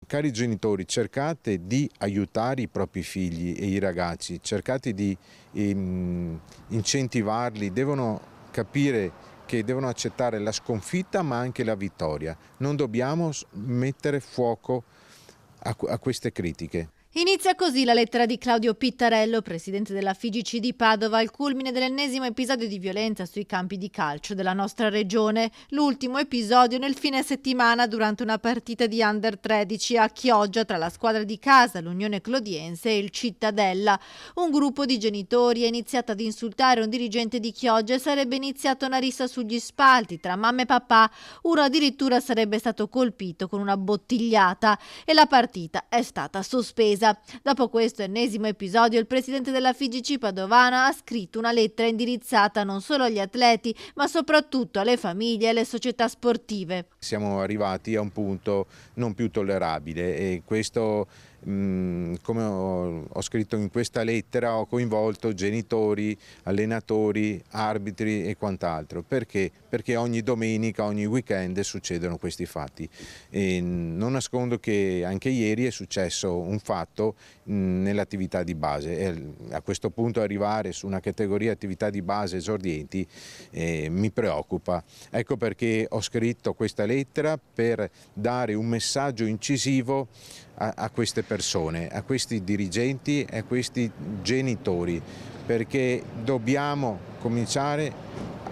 Cari genitori, cercate di aiutare i propri figli e i ragazzi, cercate di incentivarli, devono capire che devono accettare la sconfitta ma anche la vittoria. Non dobbiamo mettere fuoco a queste critiche. Inizia così la lettera di Claudio Pittarello, presidente della FIGC di Padova, al culmine dell'ennesimo episodio di violenza sui campi di calcio della nostra regione. L'ultimo episodio nel fine settimana durante una partita di Under 13 a Chioggia tra la squadra di casa, l'Unione Clodiense e il Cittadella. Un gruppo di genitori ha iniziato ad insultare un dirigente di Chioggia e sarebbe iniziata una rissa sugli spalti tra mamma e papà. Uno addirittura sarebbe stato colpito con una bottigliata e la partita è stata sospesa. Dopo questo ennesimo episodio, il presidente della FIGC padovana ha scritto una lettera indirizzata non solo agli atleti, ma soprattutto alle famiglie e alle società sportive. Siamo arrivati a un punto non più tollerabile e questo, come ho scritto in questa lettera, ho coinvolto genitori, allenatori, arbitri e quant'altro. Perché? Perché ogni domenica, ogni weekend succedono questi fatti. E non nascondo che anche ieri è successo un fatto nell'attività di base e a questo punto arrivare su una categoria attività di base esordienti mi preoccupa. Ecco perché ho scritto questa lettera, per dare un messaggio incisivo a queste persone, a questi dirigenti e a questi genitori, perché dobbiamo cominciare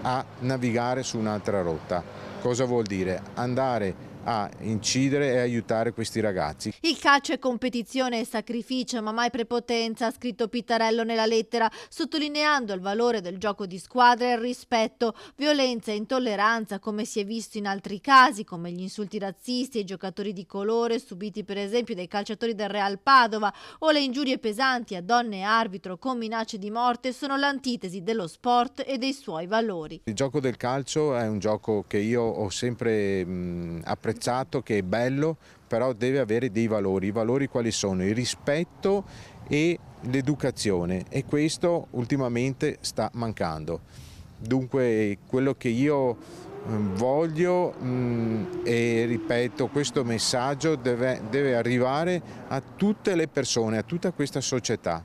a navigare su un'altra rotta. Cosa vuol dire? Andare a incidere e aiutare questi ragazzi. Il calcio è competizione e sacrificio, ma mai prepotenza, ha scritto Pittarello nella lettera, sottolineando il valore del gioco di squadra e il rispetto. Violenza e intolleranza, come si è visto in altri casi, come gli insulti razzisti ai giocatori di colore subiti per esempio dai calciatori del Real Padova, o le ingiurie pesanti a donne e arbitro con minacce di morte, sono l'antitesi dello sport e dei suoi valori. Il gioco del calcio è un gioco che io ho sempre apprezzato, che è bello, però deve avere dei valori. I valori quali sono? Il rispetto e l'educazione, e questo ultimamente sta mancando. Dunque quello che io voglio e ripeto, questo messaggio deve arrivare a tutte le persone, a tutta questa società.